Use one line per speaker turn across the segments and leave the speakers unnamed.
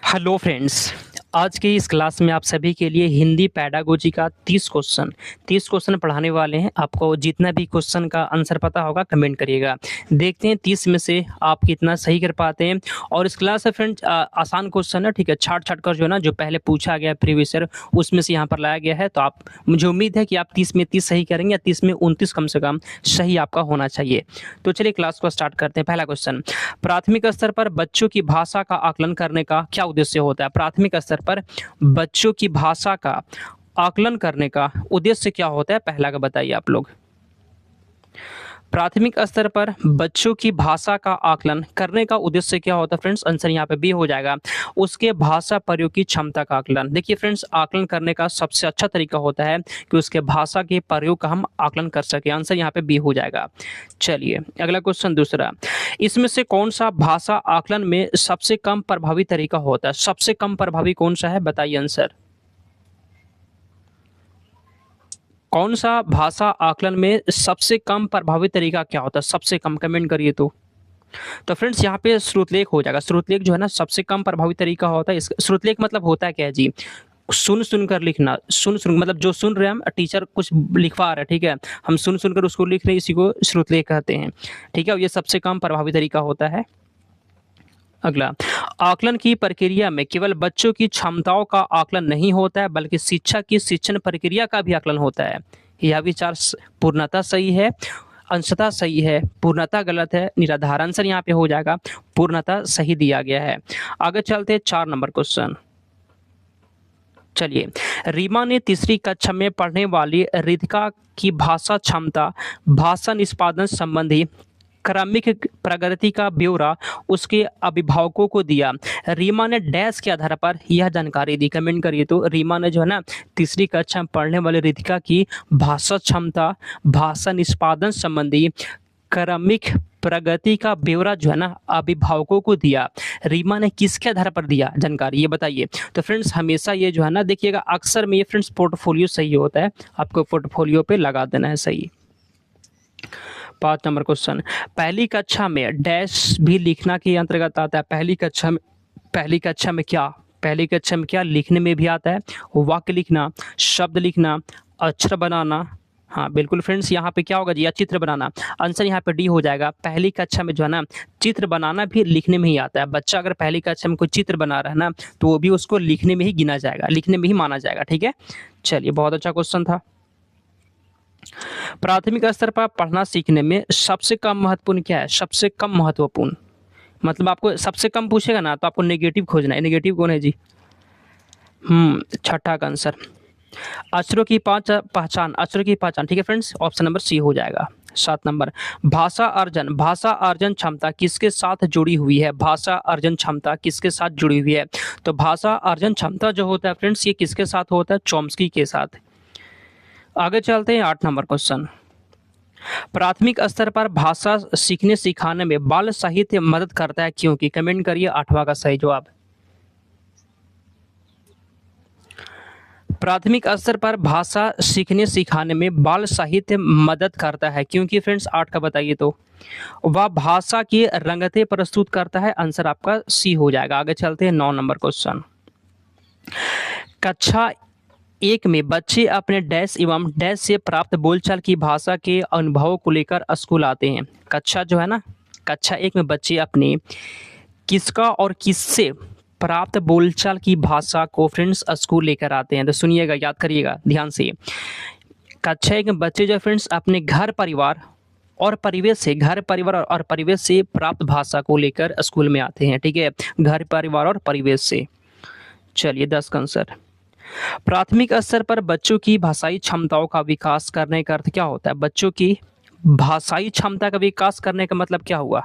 Hello friends. आज की इस क्लास में आप सभी के लिए हिंदी पैडागोजी का 30 क्वेश्चन पढ़ाने वाले हैं। आपको जितना भी क्वेश्चन का आंसर पता होगा कमेंट करिएगा। देखते हैं 30 में से आप कितना सही कर पाते हैं। और इस क्लास में फ्रेंड्स आसान क्वेश्चन है, ठीक है। छाट छाट कर जो है ना, जो पहले पूछा गया प्रीवियस ईयर उसमें से यहाँ पर लाया गया है। तो आप, मुझे उम्मीद है कि आप 30 में 30 सही करेंगे या 30 में 29 कम से कम सही आपका होना चाहिए। तो चलिए क्लास को स्टार्ट करते हैं। पहला क्वेश्चन, प्राथमिक स्तर पर बच्चों की भाषा का आकलन करने का क्या उद्देश्य होता है? प्राथमिक स्तर पर बच्चों की भाषा का आकलन करने का उद्देश्य क्या होता है? पहला का बताइए आप लोग। प्राथमिक स्तर पर बच्चों की भाषा का आकलन करने का उद्देश्य क्या होता है फ्रेंड्स? आंसर यहाँ पे बी हो जाएगा, उसके भाषा प्रयोग की क्षमता का आकलन। देखिए फ्रेंड्स, आकलन करने का सबसे अच्छा तरीका होता है कि उसके भाषा के प्रयोग का हम आकलन कर सके। आंसर यहाँ पे बी हो जाएगा। चलिए अगला क्वेश्चन दूसरा, इसमें से कौन सा भाषा आकलन में सबसे कम प्रभावी तरीका होता है? सबसे कम प्रभावी कौन सा है, बताइए आंसर। कौन सा भाषा आकलन में सबसे कम प्रभावी तरीका क्या होता है? सबसे कम, कमेंट करिए। तो फ्रेंड्स यहाँ पे श्रुतलेख हो जाएगा। श्रुतलेख जो है ना सबसे कम प्रभावी तरीका होता है। इस श्रुतलेख मतलब होता है क्या है जी? सुन सुनकर लिखना। सुन मतलब जो सुन रहे हैं हम, टीचर कुछ लिखवा रहा है, ठीक है, हम सुन सुनकर उसको लिख रहे हैं, इसी को श्रुतलेख कहते हैं, ठीक है। और ये सबसे कम प्रभावी तरीका होता है। अगला, आकलन की प्रक्रिया में केवल बच्चों की क्षमताओं का आकलन नहीं होता है बल्कि शिक्षा की शिक्षण प्रक्रिया का भी आकलन होता है। यह विचार पूर्णतः सही है, अंशतः सही है, पूर्णतः गलत है, निराधार। आंसर यहाँ पे हो जाएगा पूर्णतः सही दिया गया है। आगे चलते हैं 4 नंबर क्वेश्चन। चलिए, रीमा ने तीसरी कक्षा में पढ़ने वाली रितिका की भाषा क्षमता, भाषा निष्पादन संबंधी क्रमिक प्रगति का ब्यौरा उसके अभिभावकों को दिया। रीमा ने डैश के आधार पर यह जानकारी दी। कमेंट करिए। तो रीमा ने जो है ना तीसरी कक्षा में पढ़ने वाली रितिका की भाषा क्षमता, भाषा निष्पादन संबंधी क्रमिक प्रगति का ब्यौरा जो है ना अभिभावकों को दिया। रीमा ने किसके आधार पर दिया जानकारी, ये बताइए। तो फ्रेंड्स हमेशा ये जो है ना, देखिएगा अक्सर में ये फ्रेंड्स पोर्टफोलियो सही होता है, आपको पोर्टफोलियो पे लगा देना है सही। 5 नंबर क्वेश्चन, पहली कक्षा में डैश भी लिखना के अंतर्गत आता है। पहली कक्षा में क्या, पहली कक्षा में क्या लिखने में भी आता है? वाक्य लिखना, शब्द लिखना, अक्षर बनाना। हाँ बिल्कुल फ्रेंड्स, यहाँ पे क्या होगा जी? या चित्र बनाना। आंसर यहाँ पे डी हो जाएगा। पहली कक्षा में जो है ना चित्र बनाना भी लिखने में ही आता है। बच्चा अगर पहली कक्षा में कोई चित्र बना रहा है ना, तो वो भी उसको लिखने में ही गिना जाएगा, लिखने में ही माना जाएगा, ठीक है। चलिए, बहुत अच्छा क्वेश्चन था। प्राथमिक स्तर पर पढ़ना सीखने में सबसे कम महत्वपूर्ण क्या है? सबसे कम महत्वपूर्ण मतलब आपको सबसे कम पूछेगा ना तो आपको नेगेटिव खोजना है। नेगेटिव कौन है जी? छठा का आंसर, अक्षरों की पहचान, अक्षरों की पहचान, ठीक है फ्रेंड्स, ऑप्शन नंबर सी हो जाएगा। 7 नंबर, भाषा अर्जन, भाषा अर्जन क्षमता किसके साथ जुड़ी हुई है? भाषा अर्जन क्षमता किसके साथ जुड़ी हुई है? तो भाषा अर्जन क्षमता जो होता है फ्रेंड्स, ये किसके साथ होता है? चॉम्स्की के साथ। आगे चलते हैं 8 नंबर क्वेश्चन, प्राथमिक स्तर पर भाषा सीखने सिखाने में बाल साहित्य मदद करता है क्योंकि? कमेंट करिए 8वां का सही जवाब। प्राथमिक स्तर पर भाषा सीखने सिखाने में बाल साहित्य मदद करता है क्योंकि फ्रेंड्स 8 का बताइए। तो वह भाषा की रंगतें प्रस्तुत करता है। आंसर आपका सी हो जाएगा। आगे चलते हैं 9 नंबर क्वेश्चन, कक्षा 1 में बच्चे अपने डैश एवं डैश से प्राप्त बोलचाल की भाषा के अनुभवों को लेकर स्कूल आते हैं। कक्षा जो है ना, कक्षा 1 में बच्चे अपने किसका और किससे प्राप्त बोलचाल की भाषा को फ्रेंड्स स्कूल लेकर आते हैं। तो सुनिएगा, याद करिएगा ध्यान से। कक्षा 1 में बच्चे जो फ्रेंड्स अपने घर परिवार और परिवेश से, घर परिवार और परिवेश से प्राप्त भाषा को लेकर स्कूल में आते हैं, ठीक है, घर परिवार और परिवेश से। चलिए 10 का आंसर, प्राथमिक स्तर पर बच्चों की भाषाई क्षमताओं का विकास करने का अर्थ क्या होता है? बच्चों की भाषाई क्षमता का विकास करने का मतलब क्या हुआ?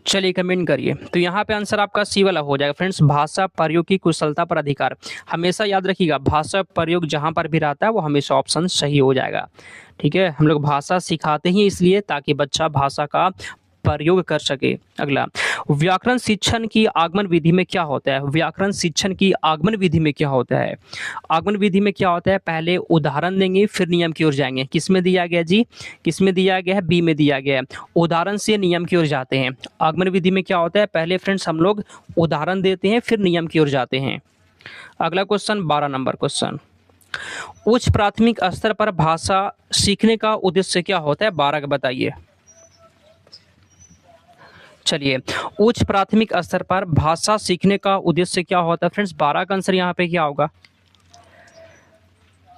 चलिए कमेंट करिए। तो यहाँ पे आंसर आपका सी वाला हो जाएगा फ्रेंड्स, भाषा प्रयोग की कुशलता पर अधिकार। हमेशा याद रखिएगा, भाषा प्रयोग जहाँ पर भी रहता है वो हमेशा ऑप्शन सही हो जाएगा, ठीक है। हम लोग भाषा सिखाते ही इसलिए ताकि बच्चा भाषा का प्रयोग कर सके। अगला, व्याकरण शिक्षण की आगमन विधि में क्या होता है? व्याकरण शिक्षण की आगमन विधि में क्या होता है? आगमन विधि में क्या होता है? पहले उदाहरण देंगे फिर नियम की ओर जाएंगे। किस में दिया गया जी? किस में दिया गया है? बी में दिया गया है। उदाहरण से नियम की ओर जाते हैं। आगमन विधि में क्या होता है? पहले फ्रेंड्स हम लोग उदाहरण देते हैं फिर नियम की ओर जाते हैं। अगला क्वेश्चन 12 नंबर क्वेश्चन, उच्च प्राथमिक स्तर पर भाषा सीखने का उद्देश्य क्या होता है? 12 का बताइए। चलिए, उच्च प्राथमिक स्तर पर भाषा सीखने का उद्देश्य क्या होता है फ्रेंड्स? 12 का आंसर यहाँ पे क्या होगा?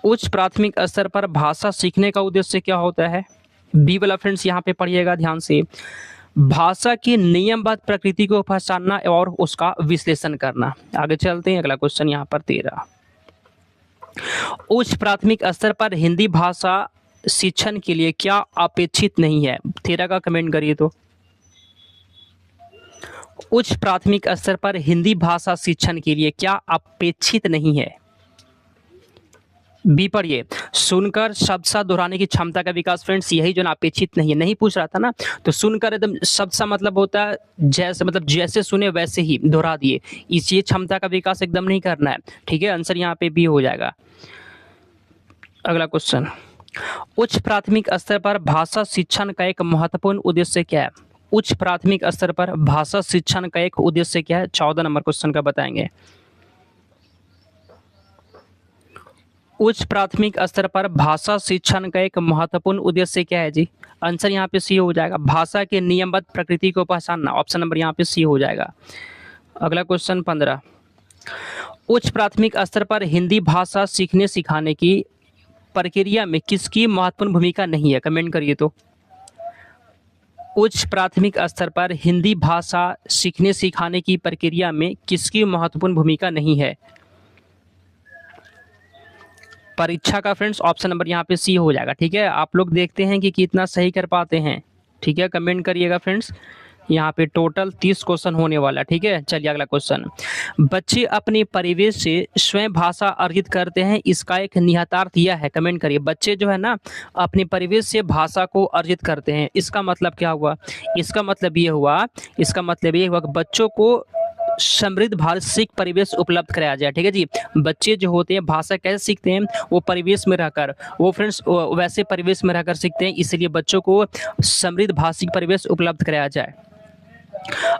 उच्च प्राथमिक स्तर पर भाषा सीखने का उद्देश्य क्या होता है? बी वाला फ्रेंड्स यहाँ पे पढ़िएगा ध्यान से, भाषा की नियमबद्ध प्रकृति को पहचानना और उसका विश्लेषण करना। आगे चलते हैं, अगला क्वेश्चन यहाँ पर 13, उच्च प्राथमिक स्तर पर हिंदी भाषा शिक्षण के लिए क्या अपेक्षित नहीं है? 13 का कमेंट करिए तो। उच्च प्राथमिक स्तर पर हिंदी भाषा शिक्षण के लिए क्या अपेक्षित नहीं है? बी पढ़िए, सुनकर शब्द सा दोहराने की क्षमता का विकास। फ्रेंड्स यही जो ना अपेक्षित नहीं है, नहीं पूछ रहा था ना, तो सुनकर एकदम शब्द सा मतलब होता है जैसे, मतलब जैसे सुने वैसे ही दोहरा दिए, इसी क्षमता का विकास एकदम नहीं करना है। ठीक है, आंसर यहाँ पे बी हो जाएगा। अगला क्वेश्चन, उच्च प्राथमिक स्तर पर भाषा शिक्षण का एक महत्वपूर्ण उद्देश्य क्या है? उच्च प्राथमिक स्तर पर भाषा शिक्षण का एक उद्देश्य क्या है? 14 नंबर क्वेश्चन का बताएंगे। उच्च प्राथमिक स्तर पर भाषा शिक्षण का एक महत्वपूर्ण उद्देश्य क्या है जी? आंसर यहाँ पे सी हो जाएगा, भाषा के नियमबद्ध प्रकृति को पहचानना। ऑप्शन नंबर यहाँ पे सी हो जाएगा। अगला क्वेश्चन 15, उच्च प्राथमिक स्तर पर हिंदी भाषा सीखने सिखाने की प्रक्रिया में किसकी महत्वपूर्ण भूमिका नहीं है? कमेंट करिए तो। उच्च प्राथमिक स्तर पर हिंदी भाषा सीखने सिखाने की प्रक्रिया में किसकी महत्वपूर्ण भूमिका नहीं है? परीक्षा का फ्रेंड्स ऑप्शन नंबर यहाँ पे सी हो जाएगा। ठीक है, आप लोग देखते हैं कि कितना सही कर पाते हैं। ठीक है, कमेंट करिएगा फ्रेंड्स। यहाँ पे टोटल 30 क्वेश्चन होने वाला। ठीक है, चलिए अगला क्वेश्चन, बच्चे अपने परिवेश से स्वयं भाषा अर्जित करते हैं, इसका एक निहितार्थ यह है। कमेंट करिए, बच्चे जो है ना अपने परिवेश से भाषा को अर्जित करते हैं, इसका मतलब क्या हुआ? इसका मतलब ये हुआ कि बच्चों को समृद्ध मानसिक परिवेश उपलब्ध कराया जाए। ठीक है जी, बच्चे जो होते हैं भाषा कैसे सीखते हैं? वो परिवेश में रहकर, वो फ्रेंड्स वैसे परिवेश में रहकर सीखते हैं, इसलिए बच्चों को समृद्ध भाषिक परिवेश उपलब्ध कराया जाए।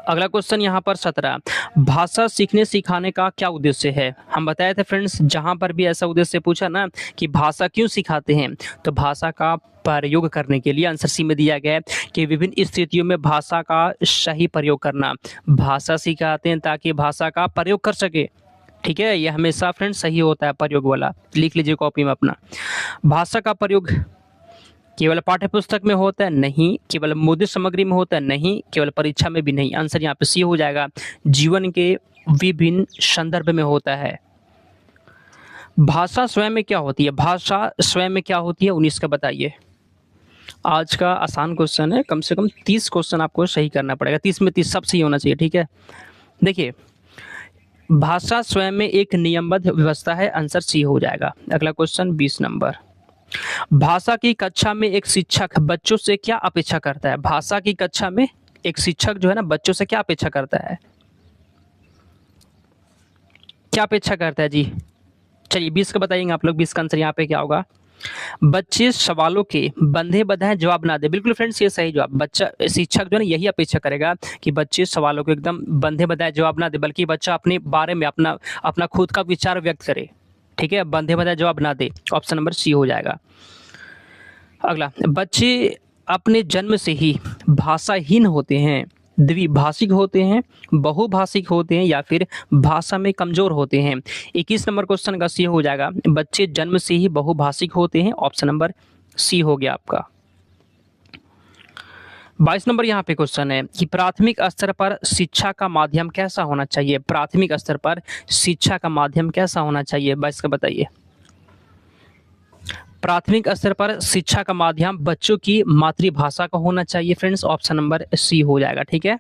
अगला क्वेश्चन यहाँ पर 17, भाषा सीखने सिखाने का क्या उद्देश्य है? हम बताए थे फ्रेंड्स, जहाँ पर भी ऐसा उद्देश्य पूछा ना कि भाषा क्यों सिखाते हैं, तो भाषा का प्रयोग करने के लिए। आंसर सी में दिया गया है कि विभिन्न स्थितियों में भाषा का सही प्रयोग करना। भाषा सिखाते हैं ताकि भाषा का प्रयोग कर सके। ठीक है, ये हमेशा फ्रेंड्स सही होता है प्रयोग वाला, लिख लीजिए कॉपी में अपना। भाषा का प्रयोग केवल पाठ्य पुस्तक में होता है? नहीं। केवल मुद्रित सामग्री में होता है? नहीं। केवल परीक्षा में भी नहीं। आंसर यहाँ पे सी हो जाएगा, जीवन के विभिन्न संदर्भ में होता है। भाषा स्वयं में क्या होती है? भाषा स्वयं में क्या होती है? 19 का बताइए। आज का आसान क्वेश्चन है, कम से कम 30 क्वेश्चन आपको सही करना पड़ेगा। 30 में 30 सब सही होना चाहिए। ठीक है, देखिए, भाषा स्वयं में एक नियमबद्ध व्यवस्था है। आंसर सी हो जाएगा। अगला क्वेश्चन 20 नंबर, भाषा की कक्षा में एक शिक्षक बच्चों से क्या अपेक्षा करता है? भाषा की कक्षा में एक शिक्षक जो है ना बच्चों से क्या अपेक्षा करता है? क्या अपेक्षा करता है जी? चलिए 20 का बताइएगा आप लोग। 20 का आंसर यहाँ पे क्या होगा? बच्चे सवालों के बंधे बंधाए जवाब ना दे। बिल्कुल फ्रेंड्स, ये सही जवाब। बच्चा शिक्षक जो है ना यही अपेक्षा करेगा कि बच्चे सवालों को एकदम बंधे बंधाए जवाब ना दे, बल्कि बच्चा अपने बारे में अपना खुद का विचार व्यक्त करे। ठीक है, बंधे बंधाए जवाब ना दे। ऑप्शन नंबर सी हो जाएगा। अगला, बच्चे अपने जन्म से ही भाषाहीन होते हैं, द्विभाषिक होते हैं, बहुभाषिक होते हैं, या फिर भाषा में कमजोर होते हैं? 21 नंबर क्वेश्चन का सी हो जाएगा, बच्चे जन्म से ही बहुभाषिक होते हैं। ऑप्शन नंबर सी हो गया आपका। 22 नंबर यहाँ पे क्वेश्चन है कि प्राथमिक स्तर पर शिक्षा का माध्यम कैसा होना चाहिए? प्राथमिक स्तर पर शिक्षा का माध्यम कैसा होना चाहिए? 22 का बताइए। प्राथमिक स्तर पर शिक्षा का माध्यम बच्चों की मातृभाषा का होना चाहिए फ्रेंड्स। ऑप्शन नंबर सी हो जाएगा। ठीक है,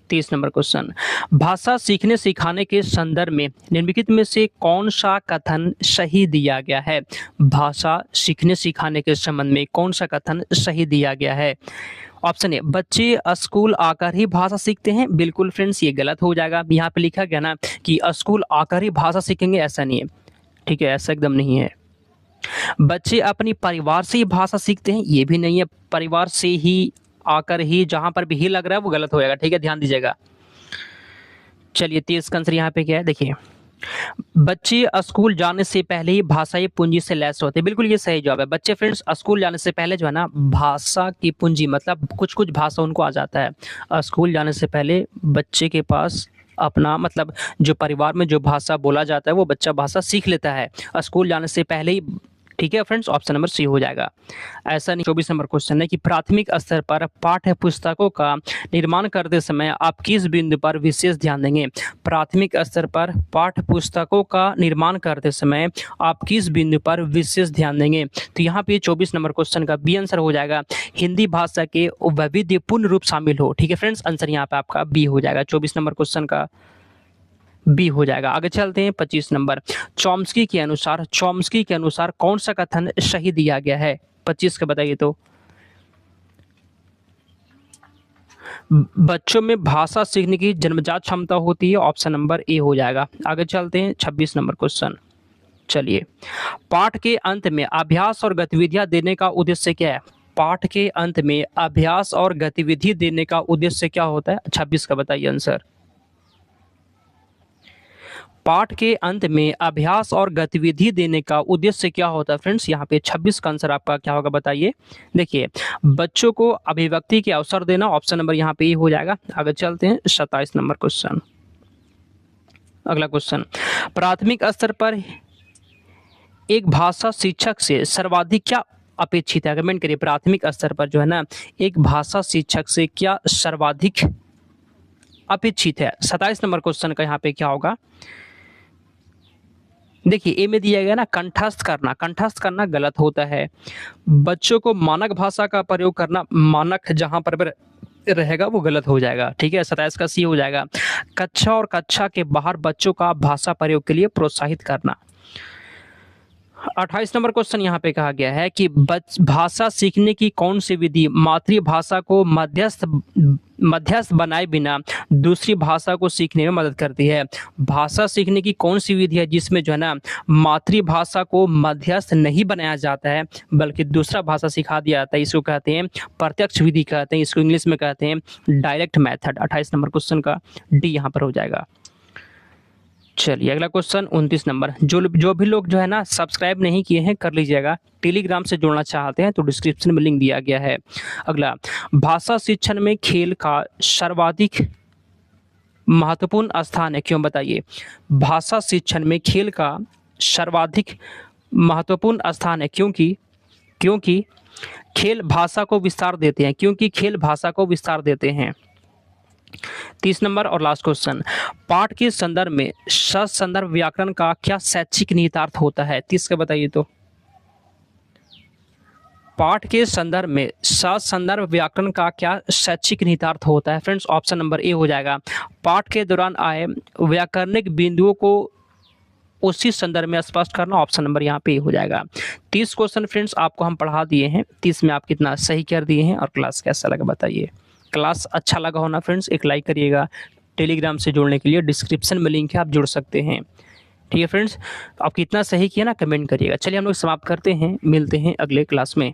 30 नंबर क्वेश्चन, भाषा सीखने सिखाने के संदर्भ में निम्नलिखित में से कौन सा कथन सही दिया गया है? भाषा सीखने सिखाने के संबंध में कौन सा कथन सही दिया गया है? ऑप्शन ए, बच्चे स्कूल आकर ही भाषा सीखते हैं। बिल्कुल फ्रेंड्स, ये गलत हो जाएगा। यहाँ पे लिखा गया ना कि स्कूल आकर ही भाषा सीखेंगे, ऐसा नहीं है। ठीक है, ऐसा एकदम नहीं है। बच्चे अपनी परिवार से ही भाषा सीखते हैं, ये भी नहीं है। परिवार से ही, आकर ही, जहां पर भी ही लग रहा है वो गलत हो जाएगा। ठीक है, ध्यान दीजिएगा। चलिए 30 का आंसर यहाँ पे क्या है, देखिए, बच्चे स्कूल जाने से पहले ही भाषाई पूंजी से लैस होते हैं। बिल्कुल ये सही जवाब है। बच्चे फ्रेंड्स स्कूल जाने से पहले जो है ना, भाषा की पूंजी मतलब कुछ कुछ भाषा उनको आ जाता है। स्कूल जाने से पहले बच्चे के पास अपना मतलब जो परिवार में जो भाषा बोला जाता है वो बच्चा भाषा सीख लेता है स्कूल जाने से पहले ही। ठीक है फ्रेंड्स, ऑप्शन नंबर सी हो जाएगा। ऐसा नहीं। 24 नंबर क्वेश्चन है कि प्राथमिक स्तर पर पाठ्य पुस्तकों का निर्माण करते समय आप किस बिंदु पर विशेष ध्यान देंगे। प्राथमिक स्तर पर पाठ्य पुस्तकों का निर्माण करते समय आप किस बिंदु पर विशेष ध्यान देंगे। तो यहाँ पे 24 नंबर क्वेश्चन का बी आंसर हो जाएगा, हिंदी भाषा के वैविध्यपूर्ण रूप शामिल हो। ठीक है फ्रेंड्स, आंसर यहाँ पे आपका बी हो जाएगा। 24 नंबर क्वेश्चन का बी हो जाएगा। आगे चलते हैं 25 नंबर। चॉम्स्की के अनुसार कौन सा कथन सही दिया गया है। 25 का बताइए तो। बच्चों में भाषा सीखने की जन्मजात क्षमता होती है, ऑप्शन नंबर ए हो जाएगा। आगे चलते हैं 26 नंबर क्वेश्चन। चलिए, पाठ के अंत में अभ्यास और गतिविधियां देने का उद्देश्य क्या है। पाठ के अंत में अभ्यास और गतिविधि देने का उद्देश्य क्या होता है। 26 का बताइए आंसर। पाठ के अंत में अभ्यास और गतिविधि देने का उद्देश्य क्या होता है फ्रेंड्स। यहाँ पे 26 का आंसर आपका क्या होगा बताइए। देखिए, बच्चों को अभिव्यक्ति के अवसर देना, ऑप्शन नंबर यहाँ पे ये हो जाएगा। आगे चलते हैं 27 नंबर क्वेश्चन। अगला क्वेश्चन, प्राथमिक स्तर पर एक भाषा शिक्षक से सर्वाधिक क्या अपेक्षित है। कमेंट करिए, प्राथमिक स्तर पर जो है ना एक भाषा शिक्षक से क्या सर्वाधिक अपेक्षित है। 27 नंबर क्वेश्चन का यहाँ पे क्या होगा। देखिए, ए में दिया गया ना कंठस्थ करना गलत होता है। बच्चों को मानक भाषा का प्रयोग करना, मानक जहां पर रहेगा वो गलत हो जाएगा। ठीक है, 27 का सी हो जाएगा। कक्षा और कक्षा के बाहर बच्चों का भाषा प्रयोग के लिए प्रोत्साहित करना। 28 नंबर क्वेश्चन यहाँ पे कहा गया है कि भाषा सीखने की कौन सी विधि मातृभाषा को मध्यस्थ बनाए बिना दूसरी भाषा को सीखने में मदद करती है। भाषा सीखने की कौन सी विधि है जिसमें जो है ना मातृभाषा को मध्यस्थ नहीं बनाया जाता है बल्कि दूसरा भाषा सिखा दिया जाता है। इसको कहते हैं प्रत्यक्ष विधि कहते हैं, इसको इंग्लिश में कहते हैं डायरेक्ट मेथड। 28 नंबर क्वेश्चन का डी यहाँ पर हो जाएगा। चलिए अगला क्वेश्चन 29 नंबर। जो भी लोग जो है ना सब्सक्राइब नहीं किए हैं कर लीजिएगा। टेलीग्राम से जुड़ना चाहते हैं तो डिस्क्रिप्शन में लिंक दिया गया है। अगला, भाषा शिक्षण में खेल का सर्वाधिक महत्वपूर्ण स्थान है, क्यों बताइए। भाषा शिक्षण में खेल का सर्वाधिक महत्वपूर्ण स्थान है क्योंकि खेल भाषा को विस्तार देते हैं। 30 नंबर और लास्ट क्वेश्चन, पाठ के संदर्भ में ससंदर्भ व्याकरण का क्या शैक्षिक निहितार्थ होता है। 30 का बताइए तो। पाठ के संदर्भ में ससंदर्भ व्याकरण का क्या शैक्षिक निहितार्थ होता है फ्रेंड्स। ऑप्शन नंबर ए हो जाएगा। पाठ के दौरान आए व्याकरणिक बिंदुओं को उसी संदर्भ में स्पष्ट करना, ऑप्शन नंबर यहाँ पे हो जाएगा। 30 क्वेश्चन फ्रेंड्स आपको हम पढ़ा दिए हैं, 30 में आप कितना सही कर दिए हैं और क्लास कैसा लगा बताइए। क्लास अच्छा लगा होना फ्रेंड्स, एक लाइक करिएगा। टेलीग्राम से जुड़ने के लिए डिस्क्रिप्शन में लिंक है, आप जुड़ सकते हैं। ठीक है फ्रेंड्स, आप कितना सही किया ना कमेंट करिएगा। चलिए हम लोग समाप्त करते हैं, मिलते हैं अगले क्लास में।